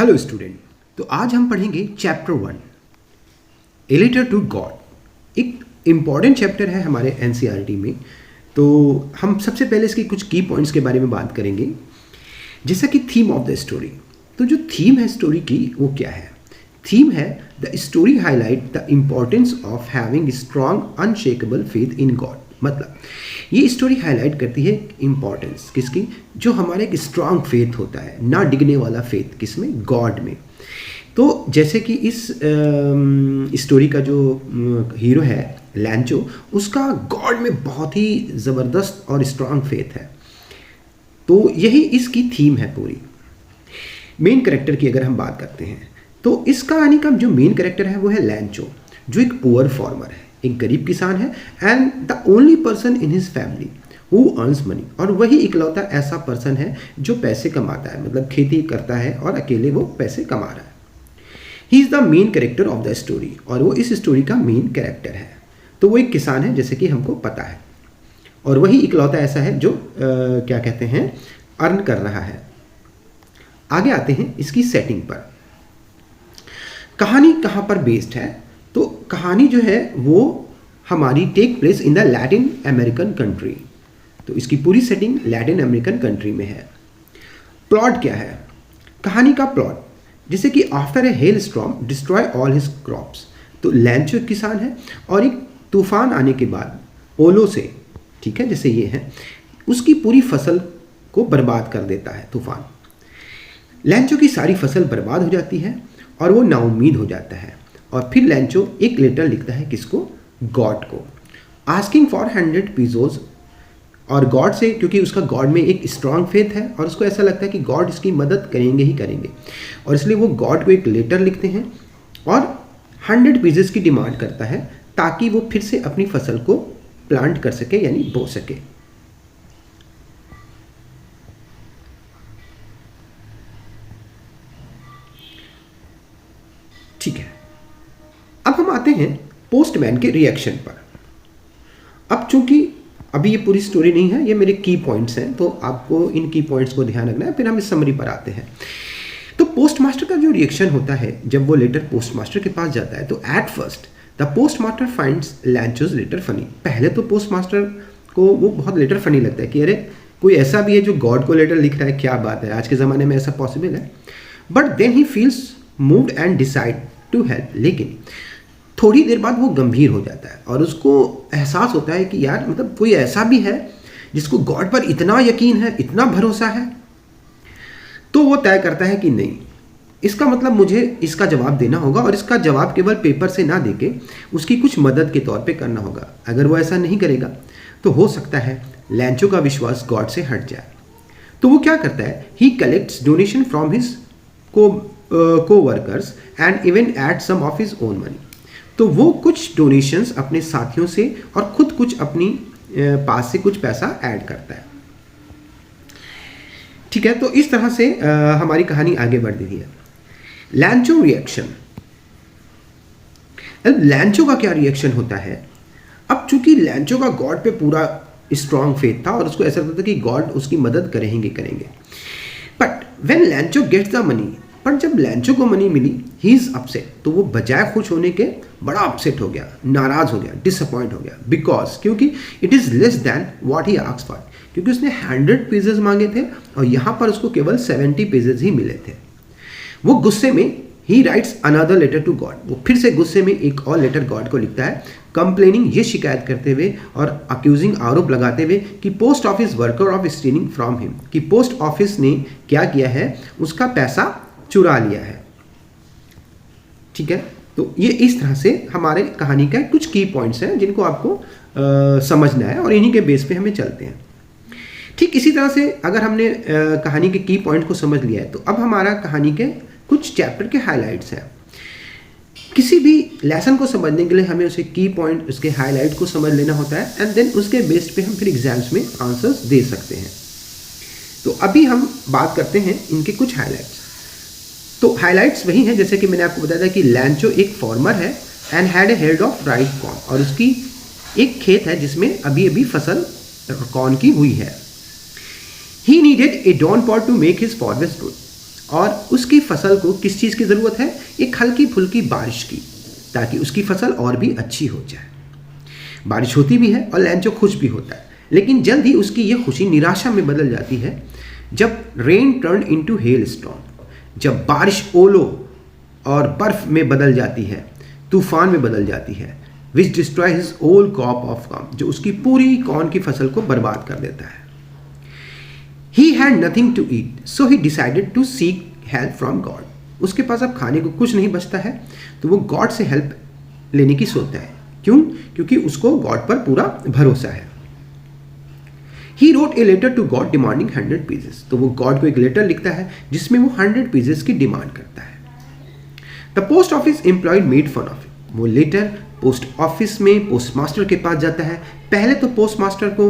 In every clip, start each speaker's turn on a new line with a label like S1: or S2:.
S1: Hello student. तो आज हम पढ़ेंगे chapter 1 a letter to God. एक इम्पॉर्टेंट चैप्टर है हमारे एनसीईआरटी में। तो हम सबसे पहले इसकी कुछ की पॉइंट्स के बारे में बात करेंगे, जैसा कि थीम ऑफ द स्टोरी। तो जो थीम है स्टोरी की वो क्या है? थीम है the story highlight the importance of having strong unshakeable faith in God. मतलब ये स्टोरी हाईलाइट करती है इम्पॉर्टेंस किसकी? जो हमारे एक स्ट्रॉन्ग फेथ होता है, ना डिगने वाला फेथ, किसमें? गॉड में। तो जैसे कि इस स्टोरी का जो हीरो है लैंचो, उसका गॉड में बहुत ही ज़बरदस्त और स्ट्रॉन्ग फेथ है। तो यही इसकी थीम है पूरी। मेन कैरेक्टर की अगर हम बात करते हैं तो इस कहानी का जो मेन कैरेक्टर है वो है लैंचो, जो एक पुअर फार्मर है, एक गरीब किसान है, and the only person in his family who earns money. और वही इकलौता ऐसा पर्सन है जो पैसे कमाता है, मतलब खेती करता है और अकेले वो पैसे कमा रहा है। He is the main character of the story, और वो इस स्टोरी का मेन कैरेक्टर है। तो वो एक किसान है जैसे कि हमको पता है, और वही इकलौता ऐसा है जो क्या कहते हैं, अर्न कर रहा है। आगे आते हैं इसकी सेटिंग पर। कहानी कहाँ पर बेस्ड है? तो कहानी जो है वो हमारी take place in the Latin American country. तो इसकी पूरी सेटिंग लैटिन अमेरिकन कंट्री में है। प्लॉट क्या है कहानी का? प्लॉट जैसे कि after a hail storm destroy all his crops. तो लैंचो किसान है और एक तूफान आने के बाद ओलो से, ठीक है, जैसे ये है, उसकी पूरी फसल को बर्बाद कर देता है तूफान। लैंचो की सारी फसल बर्बाद हो जाती है और वो नाउम्मीद हो जाता है। और फिर लैंचो एक लेटर लिखता है किसको? गॉड को, आस्किंग फॉर 100 पीसोज। और गॉड से, क्योंकि उसका गॉड में एक स्ट्रांग फेथ है और उसको ऐसा लगता है कि गॉड इसकी मदद करेंगे ही करेंगे, और इसलिए वो गॉड को एक लेटर लिखते हैं और 100 पीसेस की डिमांड करता है ताकि वो फिर से अपनी फसल को प्लांट कर सके, यानी बो सके। ठीक है, अब हम आते हैं पोस्टमैन के रिएक्शन पर। अब चूंकि अभी ये पूरी स्टोरी नहीं है, ये मेरे की पॉइंट्स हैं, तो आपको इन की पॉइंट्स को ध्यान रखना है। फिर हम इस समरी पर आते हैं। तो पोस्टमास्टर का जो रिएक्शन होता है जब वो लेटर पोस्टमास्टर के पास जाता है, तो at first the postmaster finds Lencho's letter funny. पहले तो पोस्टमास्टर को वो बहुत लेटर फनी लगता है कि अरे कोई ऐसा भी है जो गॉड को लेटर लिख रहा है, क्या बात है, आज के ज़माने में ऐसा पॉसिबल है। But then he feels moved and decide to help. लेकिन थोड़ी देर बाद वो गंभीर हो जाता है और उसको एहसास होता है कि यार, मतलब कोई ऐसा भी है जिसको गॉड पर इतना यकीन है, इतना भरोसा है। तो वो तय करता है कि नहीं, इसका मतलब मुझे इसका जवाब देना होगा, और इसका जवाब केवल पेपर से ना देके उसकी कुछ मदद के तौर पे करना होगा। अगर वो ऐसा नहीं करेगा तो हो सकता है लैंचो का विश्वास गॉड से हट जाए। तो वो क्या करता है, he collects donation from his co-workers and even add some of his own money। तो वो कुछ डोनेशंस अपने साथियों से और खुद कुछ अपनी पास से कुछ पैसा ऐड करता है। ठीक है, तो इस तरह से हमारी कहानी आगे बढ़ रही है। लैंचो रिएक्शन। अब लैंचो का क्या रिएक्शन होता है? अब चूंकि लैंचो का गॉड पे पूरा स्ट्रॉन्ग फेथ था और उसको ऐसा लगता था कि गॉड उसकी मदद करेंगे। But when Lencho gets the money, पर जब लैंचो को मनी मिली, ही इज अपसेट। तो वो बजाय खुश होने के बड़ा अपसेट हो गया, नाराज हो गया, डिसअपॉइंट हो गया। बिकॉज क्योंकि it is less than what he asked for. क्योंकि उसने 100 पीसेज मांगे थे और यहाँ पर उसको केवल 70 पीसेज ही मिले थे। वो गुस्से में he writes another letter to God. वो फिर से गुस्से में एक और लेटर गॉड को लिखता है, कंप्लेनिंग, ये शिकायत करते हुए और अक्यूजिंग, आरोप लगाते हुए कि post office worker of stealing from him, कि पोस्ट ऑफिस ने क्या किया है, उसका पैसा चुरा लिया है। ठीक है, तो ये इस तरह से हमारे कहानी का कुछ की पॉइंट्स हैं जिनको आपको समझना है, और इन्हीं के बेस पे हमें चलते हैं। ठीक इसी तरह से अगर हमने कहानी के की पॉइंट को समझ लिया है, तो अब हमारा कहानी के कुछ चैप्टर के हाइलाइट्स हैं। किसी भी लेसन को समझने के लिए हमें उसे की पॉइंट, उसके हाईलाइट को समझ लेना होता है, एंड देन उसके बेस पे हम फिर एग्जाम्स में आंसर्स दे सकते हैं। तो अभी हम बात करते हैं इनके कुछ हाईलाइट्स। तो हाइलाइट्स वही हैं जैसे कि मैंने आपको बताया था कि लैंचो एक फार्मर है and had a head of right corn, और उसकी एक खेत है जिसमें अभी अभी फसल कॉर्न की हुई है। He needed a downpour to make his forest good, और उसकी फसल को किस चीज़ की ज़रूरत है? एक हल्की फुल्की बारिश की, ताकि उसकी फसल और भी अच्छी हो जाए। बारिश होती भी है और लैंचो खुश भी होता है, लेकिन जल्द ही उसकी ये खुशी निराशा में बदल जाती है जब rain turn into hello storm, जब बारिश ओलों और बर्फ में बदल जाती है, तूफान में बदल जाती है, which destroy his whole crop of corn, जो उसकी पूरी कॉर्न की फसल को बर्बाद कर देता है। He had nothing to eat, so he decided to seek help from God. उसके पास अब खाने को कुछ नहीं बचता है, तो वो गॉड से हेल्प लेने की सोचता है। क्यों? क्योंकि उसको गॉड पर पूरा भरोसा है। He wrote a letter to God demanding 100 pieces. तो वो गॉड को एक लेटर लिखता है जिसमें वो 100 pieces की डिमांड करता है। The post office employee made fun of it. वो लेटर पोस्ट ऑफिस में पोस्ट मास्टर के पास जाता है। पहले तो पोस्ट मास्टर को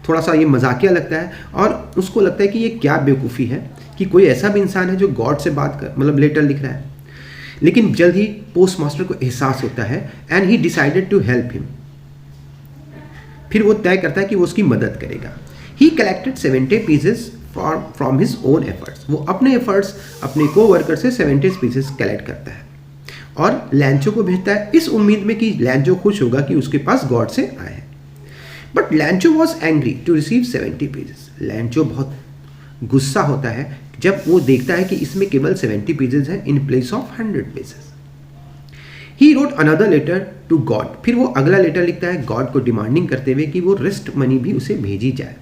S1: थोड़ा सा ये मजाकिया लगता है और उसको लगता है कि ये क्या बेवकूफ़ी है कि कोई ऐसा भी इंसान है जो गॉड से बात कर मतलब लेटर लिख रहा है। लेकिन जल्द ही पोस्ट मास्टर को एहसास होता है and he decided to help him. फिर वो तय करता है कि वो उसकी मदद करेगा। ही collected 70 pieces from his own efforts. वो अपने एफर्ट्स अपने को वर्कर से 70 पीसेस कलेक्ट करता है और लैंचो को भेजता है इस उम्मीद में कि लैंचो खुश होगा कि उसके पास गॉड से आए हैं। But Lencho was angry to receive 70 pieces. Lencho बहुत गुस्सा होता है जब वो देखता है कि इसमें केवल 70 पीसेस हैं in place of 100 pieces. He wrote another letter to God. फिर वो अगला लेटर लिखता है गॉड को डिमांडिंग करते हुए कि वो रेस्ट मनी भी उसे भेजी जाए।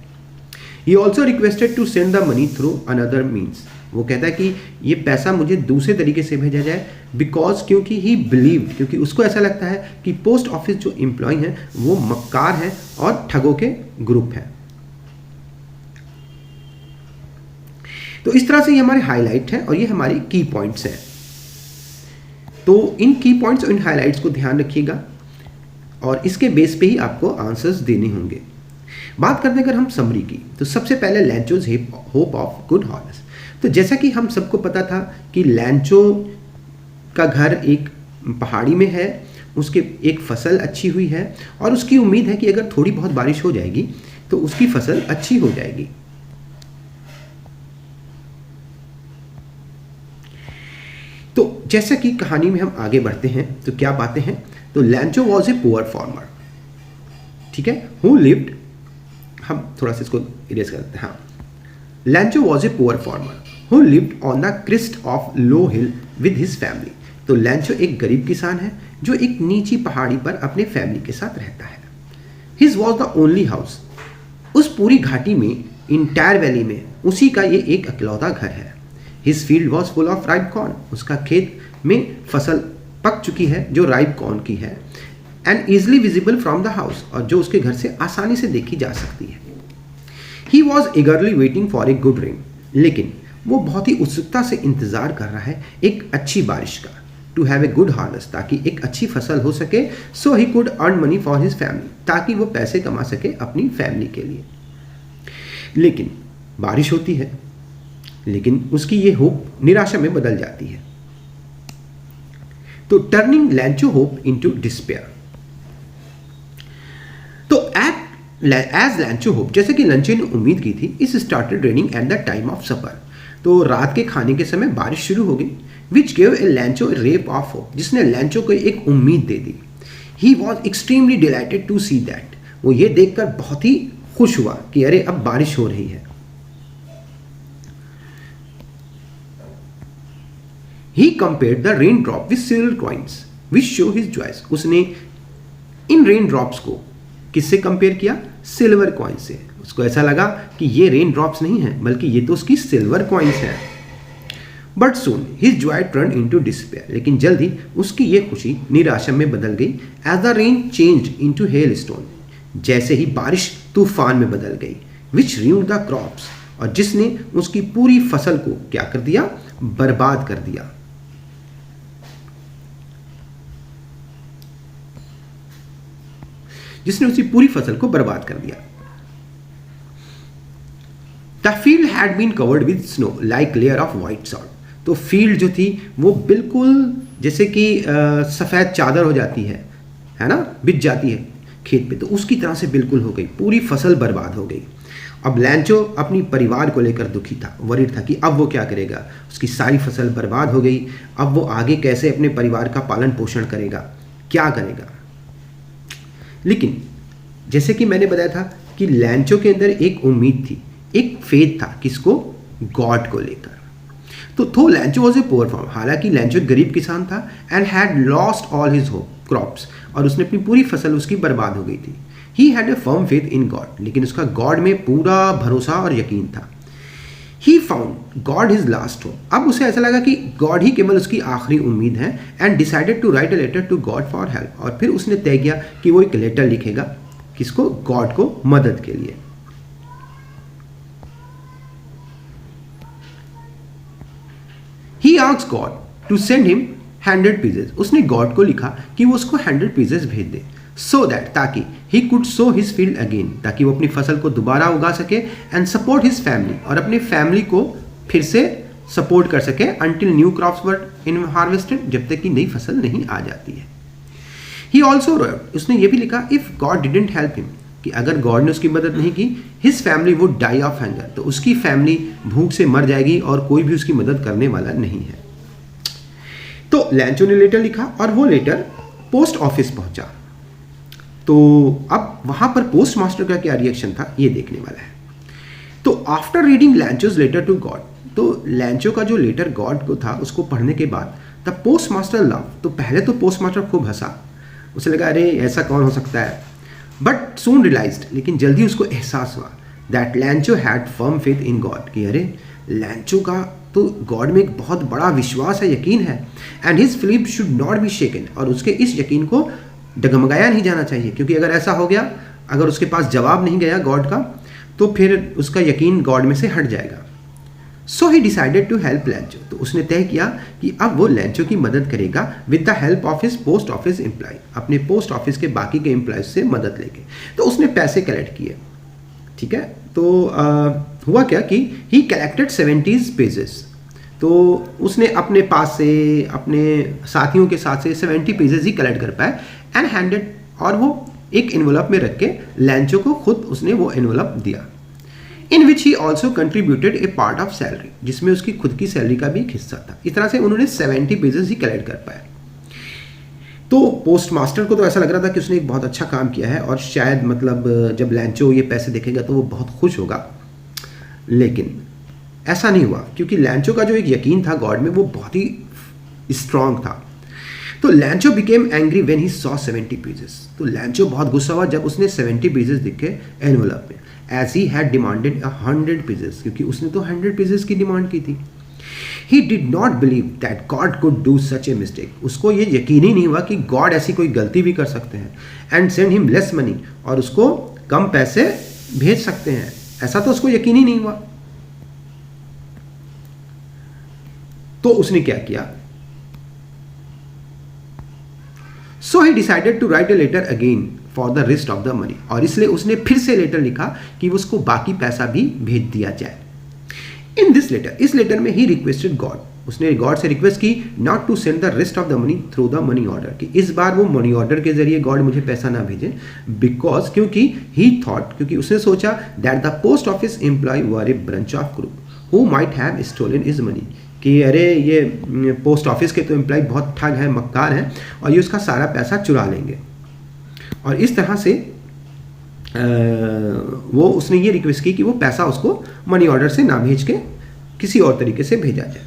S1: He also requested to send the money through another means. वो कहता है कि ये पैसा मुझे दूसरे तरीके से भेजा जाए बिकॉज क्योंकि ही बिलीव्ड, क्योंकि उसको ऐसा लगता है कि पोस्ट ऑफिस जो एम्प्लॉय हैं वो मक्कार हैं और ठगों के ग्रुप हैं। तो इस तरह से ये हमारे हाईलाइट हैं और ये हमारी की पॉइंट्स हैं। तो इन की पॉइंट्स और इन हाईलाइट्स को ध्यान रखिएगा और इसके बेस पे ही आपको आंसर्स देने होंगे। बात करते हैं अगर हम समरी की, तो सबसे पहले लैंचोज होप ऑफ गुड हार्वेस्ट। तो जैसा कि हम सबको पता था कि लैंचो का घर एक पहाड़ी में है, उसके एक फसल अच्छी हुई है और उसकी उम्मीद है कि अगर थोड़ी बहुत बारिश हो जाएगी तो उसकी फसल अच्छी हो जाएगी। तो जैसा कि कहानी में हम आगे बढ़ते हैं तो क्या पाते हैं, तो लैंचो वॉज ए पुअर फार्मर, ठीक है, हु लिव्ड, हम थोड़ा सा इसको इरेज करते हैं। हाँ, Lencho was a poor farmer who lived on the crest of low hill with his family. तो लैंचो एक गरीब किसान है जो एक नीची पहाड़ी पर अपने फैमिली के साथ रहता है। His was the only house. उस पूरी घाटी में, इंटायर वैली में उसी का ये एक अकेलौता घर है। His field was full of ripe corn. उसका खेत में फसल पक चुकी है जो राइप कॉर्न की है and easily visible from the house, और जो उसके घर से आसानी से देखी जा सकती है। He was eagerly waiting for a good rain. लेकिन वो बहुत ही उत्सुकता से इंतजार कर रहा है एक अच्छी बारिश का, to have a good harvest, ताकि एक अच्छी फसल हो सके। So he could earn money for his family, ताकि वो पैसे कमा सके अपनी फैमिली के लिए। लेकिन बारिश होती है, लेकिन उसकी ये होप निराशा में बदल जाती है। तो turning Lencho hope into despair. तो एज लैंचो होप, जैसे कि लैंचो ने उम्मीद की थी, is started raining at the time of supper. तो रात के खाने के समय बारिश शुरू हो गई, which gave a Lencho ray of hope, जिसने लैंचो को एक उम्मीद दे दी। He was extremely delighted to see that. वो ये देखकर बहुत ही खुश हुआ कि अरे अब बारिश हो रही है। He compared the rain drop with silver coins which show his joys. उसने इन रेन ड्रॉप्स को किससे कंपेयर किया? सिल्वर कॉइन से। उसको ऐसा लगा कि ये रेन ड्रॉप्स नहीं है बल्कि ये तो उसकी सिल्वर कॉइन्स है। But soon his Joy turn into despair. लेकिन जल्द ही उसकी ये खुशी निराशा में बदल गई। As the rain changed into hail stone, जैसे ही बारिश तूफान में बदल गई। विच ruined द क्रॉप्स, और जिसने उसकी पूरी फसल को क्या कर दिया? बर्बाद कर दिया। जिसने उसकी पूरी फसल को बर्बाद कर दिया। The field had been covered with snow like layer of white salt. तो फील्ड जो थी वो बिल्कुल जैसे कि सफ़ेद चादर हो जाती है ना, बिछ जाती है खेत पे, तो उसकी तरह से बिल्कुल हो गई, पूरी फसल बर्बाद हो गई। अब लैंचो अपनी परिवार को लेकर दुखी था, वरीड था कि अब वो क्या करेगा। उसकी सारी फसल बर्बाद हो गई, अब वो आगे कैसे अपने परिवार का पालन पोषण करेगा, क्या करेगा। लेकिन जैसे कि मैंने बताया था कि लैंचो के अंदर एक उम्मीद थी, एक फेथ था, किसको, गॉड को लेकर। तो लैंचो वॉज ए पुअर फार्मर, हालांकि लैंचो एक गरीब किसान था, and had lost all his crops, और उसने अपनी पूरी फसल उसकी बर्बाद हो गई थी। He had a firm faith in God, लेकिन उसका गॉड में पूरा भरोसा और यकीन था। He found God his last hope, अब उसे ऐसा लगा कि गॉड ही केवल उसकी आखिरी उम्मीद है, and decided to write a letter to God for help, और फिर उसने तय किया कि वो एक लेटर लिखेगा, किसको, गॉड को मदद के लिए। He asked God to send him 100 pieces. उसने गॉड को लिखा कि वो उसको 100 पीसेस भेज दे, so that ताकि he could sow his field again, ताकि वो अपनी फसल को दोबारा उगा सके, and support his family, और अपने फैमिली को फिर से सपोर्ट कर सके, until new crops were harvested, जब तक कि नई फसल नहीं आ जाती है। He also wrote, उसने ये भी लिखा, if God didn't help him, कि अगर गॉड ने उसकी मदद नहीं की, his family would die of hunger, तो उसकी फैमिली भूख से मर जाएगी और कोई भी उसकी मदद करने वाला नहीं है। तो लैंचो ने लेटर लिखा और वो लेटर पोस्ट ऑफिस पहुंचा। तो अब वहां पर पोस्ट मास्टर का क्या रिएक्शन था ये देखने वाला है। तो after reading Lencho's letter to God, तो लैंचो का जो लेटर गॉड को था उसको पढ़ने के बाद द पोस्ट मास्टर लव, तो पहले तो पोस्ट मास्टर खूब हंसा, उसे लगा अरे ऐसा कौन हो सकता है, बट सून रियलाइज्ड, लेकिन जल्दी उसको एहसास हुआ that लैंचो had firm faith in God, कि अरे लैंचो का तो गॉड में एक बहुत बड़ा विश्वास है, यकीन है, and his belief should not be shaken, और उसके इस यकीन को डगमगाया नहीं जाना चाहिए, क्योंकि अगर ऐसा हो गया, अगर उसके पास जवाब नहीं गया गॉड का, तो फिर उसका यकीन गॉड में से हट जाएगा। So he decided to help Lencho, तो उसने तय किया कि अब वो लैंचो की मदद करेगा with the help of his post office employ, अपने पोस्ट ऑफिस के बाकी के एम्प्लॉयज से मदद लेके। तो उसने पैसे कलेक्ट किए, ठीक है। तो हुआ क्या कि ही कलेक्टेड 70 पेजेस, तो उसने अपने पास से अपने साथियों के साथ से 70 पेजेस ही कलेक्ट कर पाए, एंड हैंडेड, और वो एक एनवलप में रख के लैंचो को खुद उसने वो एनवलप दिया, in which he also contributed a part of salary, जिसमें उसकी खुद की सैलरी का भी एक हिस्सा था। इस तरह से उन्होंने 70 पेजेस ही कलेक्ट कर पाए। तो पोस्ट मास्टर को तो ऐसा लग रहा था कि उसने एक बहुत अच्छा काम किया है, और शायद मतलब जब लैंचो ये पैसे देखेगा तो वो बहुत खुश होगा, लेकिन ऐसा नहीं हुआ, क्योंकि लैंचो का जो एक यकीन था गॉड में वो बहुत ही स्ट्रांग था। तो लैंचो became angry when he saw 70 pages, तो लैंचो बहुत गुस्सा हुआ जब उसने 70 पेजेस दिखे एनवलप में, as he had demanded 100 pages, क्योंकि उसने तो 100 पेजेस की डिमांड की थी। He did not believe that God could do such a mistake, उसको ये यकीन ही नहीं हुआ कि गॉड ऐसी कोई गलती भी कर सकते हैं, and send him less money, और उसको कम पैसे भेज सकते हैं, ऐसा तो उसको यकीन ही नहीं हुआ। तो उसने क्या किया, so he decided to write a letter again for the rest of the money, और इसलिए उसने फिर से लेटर लिखा कि उसको बाकी पैसा भी भेज दिया जाए। इन दिस लेटर, इस लेटर में ही रिक्वेस्टेड गॉड, उसने गॉड से रिक्वेस्ट की not to send the rest of the money through the money order, कि इस बार वो मनी ऑर्डर के जरिए गॉड मुझे पैसा ना भेजे, बिकॉज क्योंकि ही थॉट, क्योंकि उसने सोचा that the post office employ were a branch of group who might have stolen his money, कि अरे ये पोस्ट ऑफिस के तो एम्प्लॉय बहुत ठग है, मक्कार हैं, और ये उसका सारा पैसा चुरा लेंगे, और इस तरह से वो उसने ये रिक्वेस्ट की कि वो पैसा उसको मनी ऑर्डर से ना भेज के किसी और तरीके से भेजा जाए।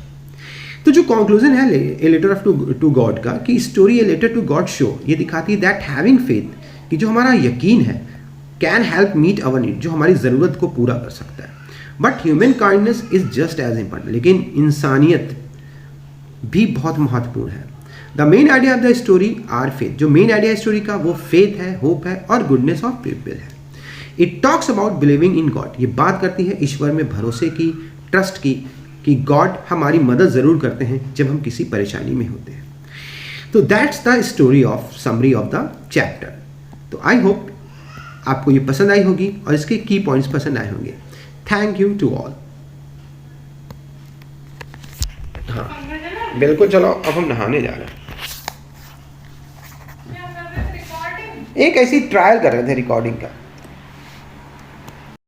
S1: तो जो कंक्लूजन है a letter of to God का, कि story a letter to God show, ये दिखाती है दैट हैविंग फेथ, कि जो हमारा यकीन है, can help meet our need, जो हमारी ज़रूरत को पूरा कर सकता है, but human kindness is just as important, लेकिन इंसानियत भी बहुत महत्वपूर्ण है। The main idea of the story are faith, जो मेन आइडिया स्टोरी का वो फेथ है, होप है, और गुडनेस ऑफ पीपल है। It talks about believing in God, ये बात करती है ईश्वर में भरोसे की, ट्रस्ट की, कि गॉड हमारी मदद ज़रूर करते हैं जब हम किसी परेशानी में होते हैं। तो that's the story of summary of the chapter. तो आई होप आपको ये पसंद आई होगी और इसके की पॉइंट्स पसंद आए होंगे। Thank you to all. हाँ बिल्कुल, चलो अब हम नहाने जा रहे हैं। एक ऐसी ट्रायल कर रहे थे रिकॉर्डिंग का।